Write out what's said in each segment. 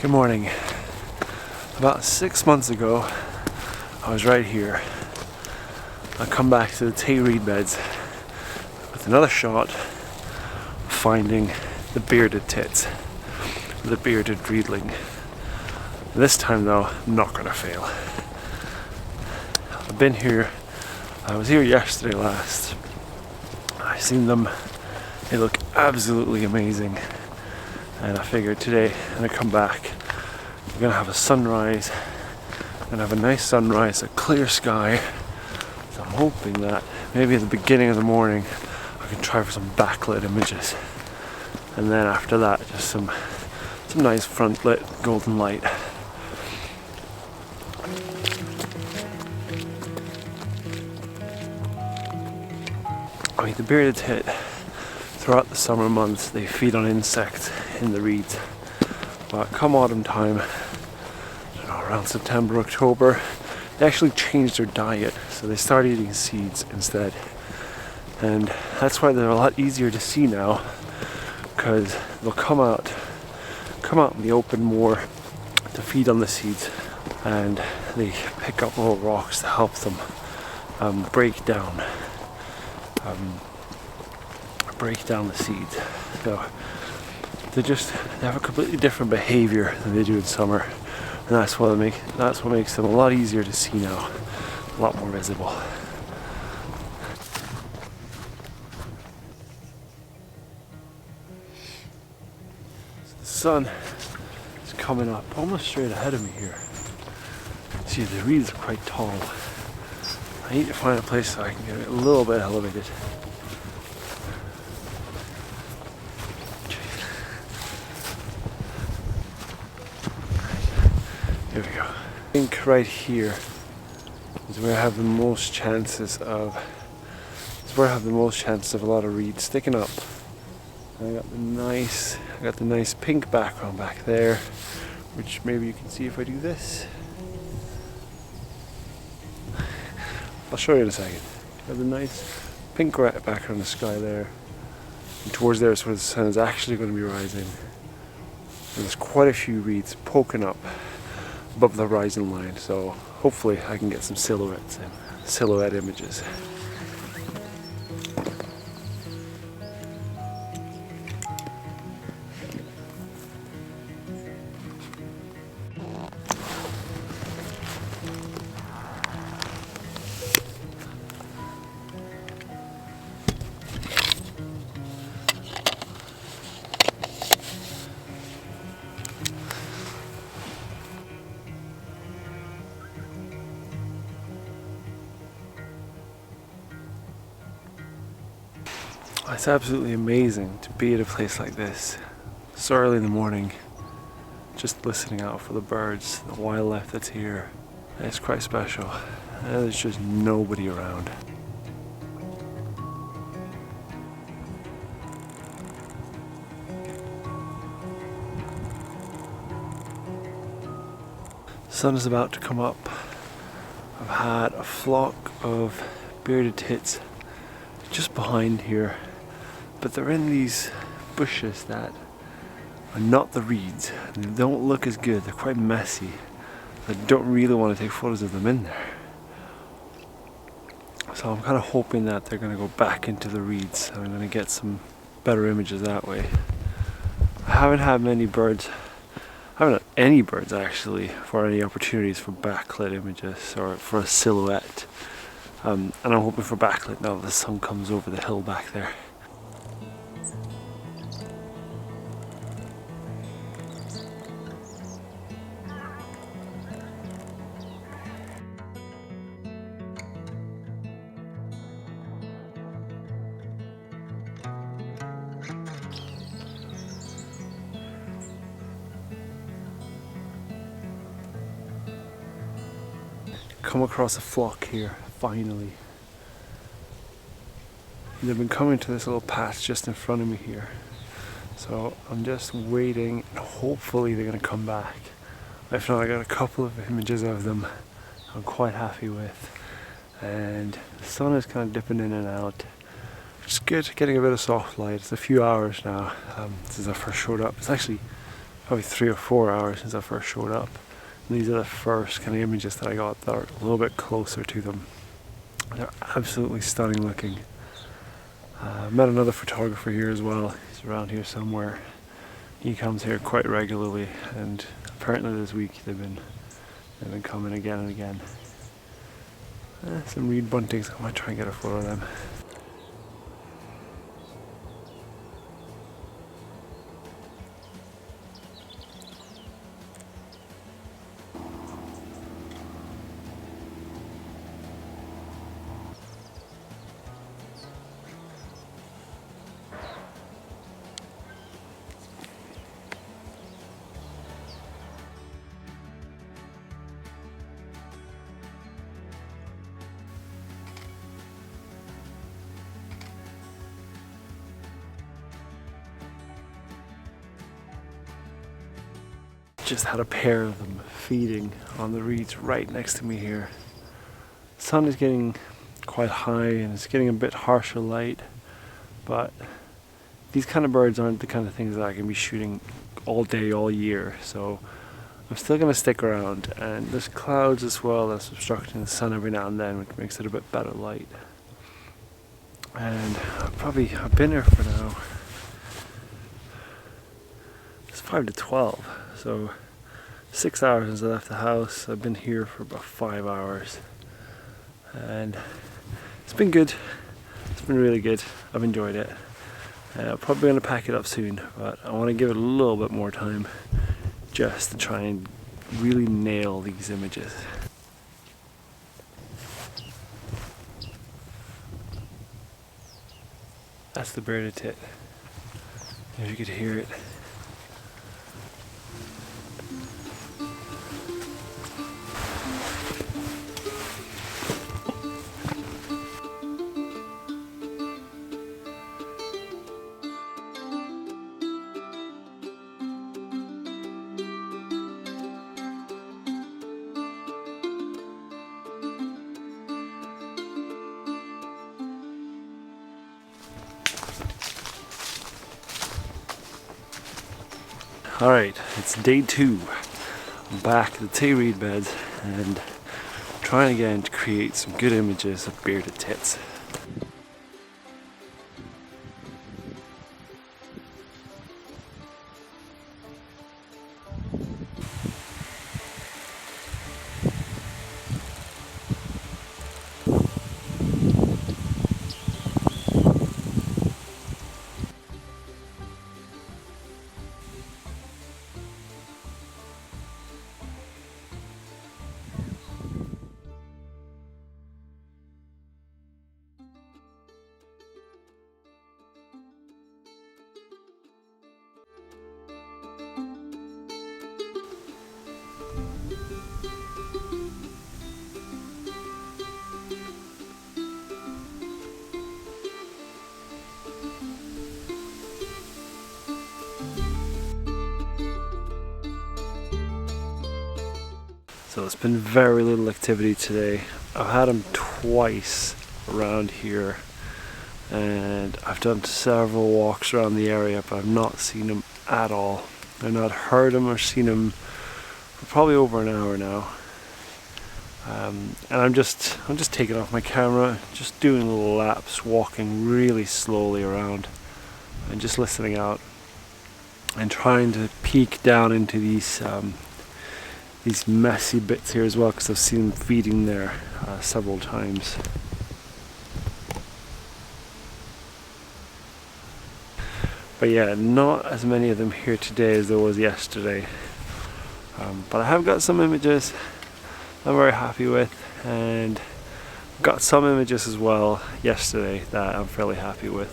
Good morning. About 6 months ago, I was right here. I come back to the Tay Reed beds with another shot of finding the bearded tits, the bearded Reedling. This time though, I'm not gonna fail. I've been here, I was here yesterday last. I seen them, they look absolutely amazing. And I figured today I'm gonna come back. We're gonna have a sunrise. I'm gonna have a nice sunrise, a clear sky. So I'm hoping that maybe at the beginning of the morning I can try for some backlit images. And then after that, just some nice front lit golden light. I mean, the bearded tit, throughout the summer months, they feed on insects in the reeds. But come autumn time, I don't know, around September, October, they actually changed their diet. So they start eating seeds instead. And that's why they're a lot easier to see now, because they'll come out in the open more to feed on the seeds. And they pick up little rocks to help them break down the seeds. So they have a completely different behavior than they do in summer, and that's what makes them a lot easier to see now, a lot more visible. So the sun is coming up almost straight ahead of me here. See, the reeds are quite tall. I need to find a place so I can get it a little bit elevated. Here we go. I think right here is where I have the most chances of a lot of reeds sticking up. I got the nice pink background back there, which maybe you can see if I do this. I'll show you in a second. Got the nice pink background in the sky there. And towards there is where the sun is actually going to be rising. And there's quite a few reeds poking up above the horizon line, so hopefully I can get some silhouette images. It's absolutely amazing to be at a place like this so early in the morning, just listening out for the birds, the wildlife that's here. It's quite special, and there's just nobody around. The sun is about to come up. I've had a flock of bearded tits just behind here. But they're in these bushes that are not the reeds. They don't look as good. They're quite messy. I don't really want to take photos of them in there. So I'm kind of hoping that they're going to go back into the reeds. I'm going to get some better images that way. I haven't had many birds. I haven't had any birds actually for any opportunities for backlit images or for a silhouette. And I'm hoping for backlit now that the sun comes over the hill back there. Come across a flock here, finally. They've been coming to this little path just in front of me here. So I'm just waiting, and hopefully they're going to come back. If not, I got a couple of images of them I'm quite happy with. And the sun is kind of dipping in and out, which is good, getting a bit of soft light. It's a few hours now since I first showed up. It's actually probably 3 or 4 hours since I first showed up. And these are the first kind of images that I got that are a little bit closer to them. They're absolutely stunning looking. Met another photographer here as well. He's around here somewhere. He comes here quite regularly, and apparently this week they've been coming again and again. Some reed buntings. I might try and get a photo of them. Just had a pair of them feeding on the reeds right next to me here. The sun is getting quite high and it's getting a bit harsher light, but these kind of birds aren't the kind of things that I can be shooting all day, all year, so I'm still going to stick around. And there's clouds as well that's obstructing the sun every now and then, which makes it a bit better light. And I've been here for now, it's 5 to 12, so 6 hours since I left the house. I've been here for about 5 hours, and it's been good. It's been really good. I've enjoyed it. I'm probably going to pack it up soon, but I want to give it a little bit more time just to try and really nail these images. That's the bearded tit. If you could hear it. Alright, it's day 2. I'm back at the Tay Reed beds and trying again to create some good images of bearded tits. So it's been very little activity today. I've had them twice around here and I've done several walks around the area, but I've not seen them at all. I've not heard them or seen them for probably over an hour now. And I'm just taking off my camera, just doing little laps, walking really slowly around and just listening out and trying to peek down into these messy bits here as well, because I've seen them feeding there several times. But yeah, not as many of them here today as there was yesterday. But I have got some images I'm very happy with, and got some images as well yesterday that I'm fairly happy with.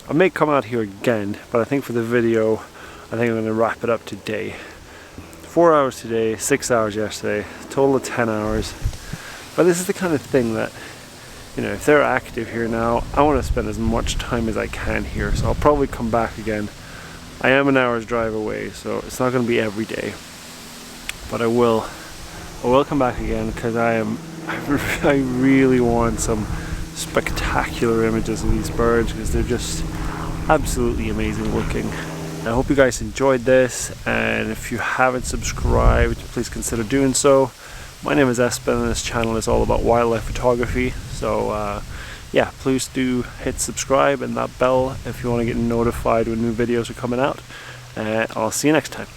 I may come out here again, but I think for the video, I think I'm going to wrap it up today. 4 hours today, 6 hours yesterday, total of 10 hours. But this is the kind of thing that, you know, if they're active here now, I want to spend as much time as I can here. So I'll probably come back again. I am an hour's drive away, so it's not going to be every day. But I will come back again, because I really want some spectacular images of these birds, because they're just absolutely amazing looking. And I hope you guys enjoyed this, and if you haven't subscribed, please consider doing so. My name is Espen, and this channel is all about wildlife photography. So yeah, please do hit subscribe and that bell if you want to get notified when new videos are coming out. I'll see you next time.